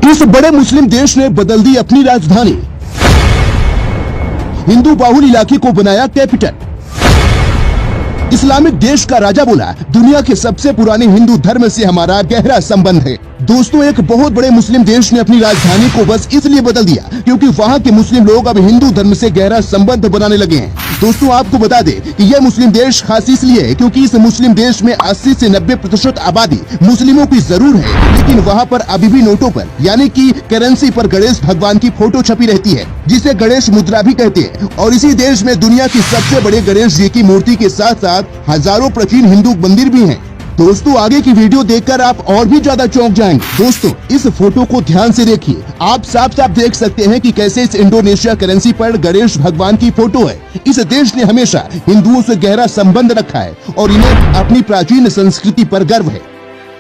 इस बड़े मुस्लिम देश ने बदल दी अपनी राजधानी, हिंदू बाहुल इलाके को बनाया कैपिटल। इस्लामिक देश का राजा बोला, दुनिया के सबसे पुराने हिंदू धर्म से हमारा गहरा संबंध है। दोस्तों, एक बहुत बड़े मुस्लिम देश ने अपनी राजधानी को बस इसलिए बदल दिया क्योंकि वहाँ के मुस्लिम लोग अब हिंदू धर्म से गहरा संबंध बनाने लगे हैं। दोस्तों, आपको बता दें कि यह मुस्लिम देश खास इसलिए है क्योंकि इस मुस्लिम देश में 80 से 90% आबादी मुस्लिमों की जरूर है, लेकिन वहाँ पर अभी भी नोटों पर यानी कि करेंसी पर गणेश भगवान की फोटो छपी रहती है, जिसे गणेश मुद्रा भी कहते हैं। और इसी देश में दुनिया की सबसे बड़े गणेश जी की मूर्ति के साथ साथ हजारों प्राचीन हिंदू मंदिर भी हैं। दोस्तों, आगे की वीडियो देखकर आप और भी ज्यादा चौंक जाएंगे। दोस्तों, इस फोटो को ध्यान से देखिए, आप साफ साफ देख सकते हैं कि कैसे इस इंडोनेशिया करेंसी पर गणेश भगवान की फोटो है। इस देश ने हमेशा हिंदुओं से गहरा संबंध रखा है और इन्हें अपनी प्राचीन संस्कृति पर गर्व है।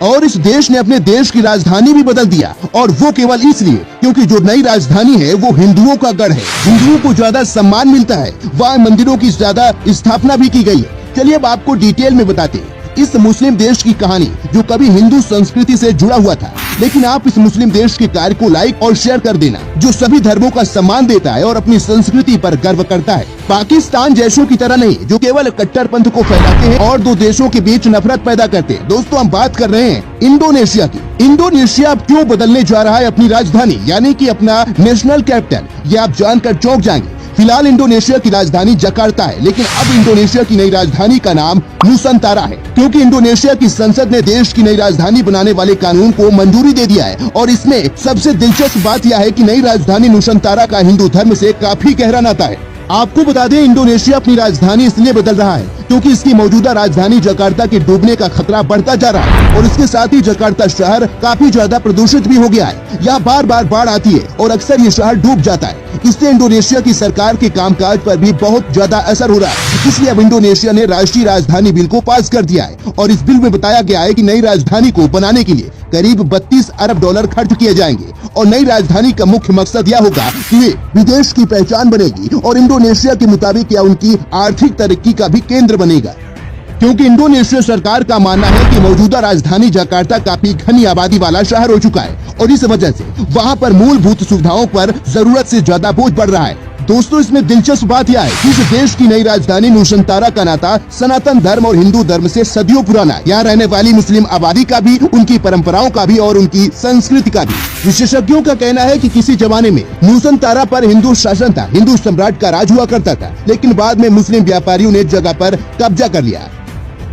और इस देश ने अपने देश की राजधानी भी बदल दिया, और वो केवल इसलिए क्योंकि जो नई राजधानी है वो हिंदुओं का गढ़ है। हिंदुओं को ज्यादा सम्मान मिलता है, वहाँ मंदिरों की ज्यादा स्थापना भी की गई है। चलिए अब आपको डिटेल में बताते हैं इस मुस्लिम देश की कहानी जो कभी हिंदू संस्कृति से जुड़ा हुआ था। लेकिन आप इस मुस्लिम देश के कार्य को लाइक और शेयर कर देना, जो सभी धर्मों का सम्मान देता है और अपनी संस्कृति पर गर्व करता है। पाकिस्तान जैसों की तरह नहीं, जो केवल कट्टरपंथ को फैलाते हैं और दो देशों के बीच नफरत पैदा करते हैं। दोस्तों, हम बात कर रहे हैं इंडोनेशिया की। इंडोनेशिया अब क्यों बदलने जा रहा है अपनी राजधानी यानी कि अपना नेशनल कैपिटल, ये आप जानकर चौंक जाएंगे। फिलहाल इंडोनेशिया की राजधानी जकार्ता है, लेकिन अब इंडोनेशिया की नई राजधानी का नाम नुसंतारा है, क्योंकि इंडोनेशिया की संसद ने देश की नई राजधानी बनाने वाले कानून को मंजूरी दे दिया है। और इसमें सबसे दिलचस्प बात यह है कि नई राजधानी नुसंतारा का हिंदू धर्म से काफी गहरा नाता है। आपको बता दें, इंडोनेशिया अपनी राजधानी इसलिए बदल रहा है क्योंकि इसकी मौजूदा राजधानी जकार्ता के डूबने का खतरा बढ़ता जा रहा है, और इसके साथ ही जकार्ता शहर काफी ज्यादा प्रदूषित भी हो गया है। यहाँ बार बार बाढ़ आती है और अक्सर ये शहर डूब जाता है। इससे इंडोनेशिया की सरकार के कामकाज पर भी बहुत ज्यादा असर हो रहा है। इसलिए अब इंडोनेशिया ने राष्ट्रीय राजधानी बिल को पास कर दिया है, और इस बिल में बताया गया है कि नई राजधानी को बनाने के लिए करीब 32 अरब डॉलर खर्च किए जाएंगे। और नई राजधानी का मुख्य मकसद यह होगा कि ये विदेश की पहचान बनेगी और इंडोनेशिया के मुताबिक यह उनकी आर्थिक तरक्की का भी केंद्र बनेगा, क्योंकि इंडोनेशिया सरकार का मानना है कि मौजूदा राजधानी जकार्ता काफी घनी आबादी वाला शहर हो चुका है, और इस वजह से वहाँ पर मूलभूत सुविधाओं पर जरूरत से ज्यादा बोझ बढ़ रहा है। दोस्तों, इसमें दिलचस्प बात यह है कि इस देश की नई राजधानी नुसंतारा का नाता सनातन धर्म और हिंदू धर्म से सदियों पुराना है। यहाँ रहने वाली मुस्लिम आबादी का भी, उनकी परंपराओं का भी और उनकी संस्कृति का भी। विशेषज्ञों का कहना है कि किसी जमाने में नुसंतारा पर हिंदू शासन था, हिंदू सम्राट का राज हुआ करता था, लेकिन बाद में मुस्लिम व्यापारियों ने जगह पर कब्जा कर लिया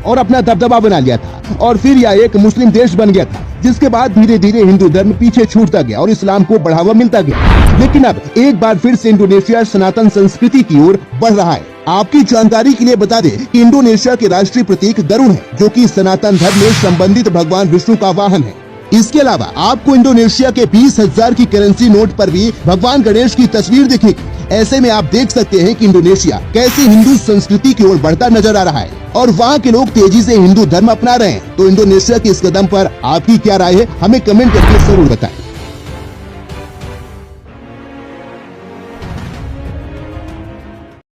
और अपना दबदबा बना लिया था, और फिर यह एक मुस्लिम देश बन गया था, जिसके बाद धीरे धीरे हिंदू धर्म पीछे छूटता गया और इस्लाम को बढ़ावा मिलता गया। लेकिन अब एक बार फिर से इंडोनेशिया सनातन संस्कृति की ओर बढ़ रहा है। आपकी जानकारी के लिए बता दें कि इंडोनेशिया के राष्ट्रीय प्रतीक गरुड़ है, जो कि सनातन धर्म में संबंधित भगवान विष्णु का वाहन है। इसके अलावा आपको इंडोनेशिया के 20,000 की करेंसी नोट पर भी भगवान गणेश की तस्वीर दिखेगी। ऐसे में आप देख सकते हैं कि इंडोनेशिया कैसे हिंदू संस्कृति की ओर बढ़ता नजर आ रहा है, और वहाँ के लोग तेजी से हिंदू धर्म अपना रहे हैं। तो इंडोनेशिया के इस कदम पर आपकी क्या राय है, हमें कमेंट करके जरूर बताएं।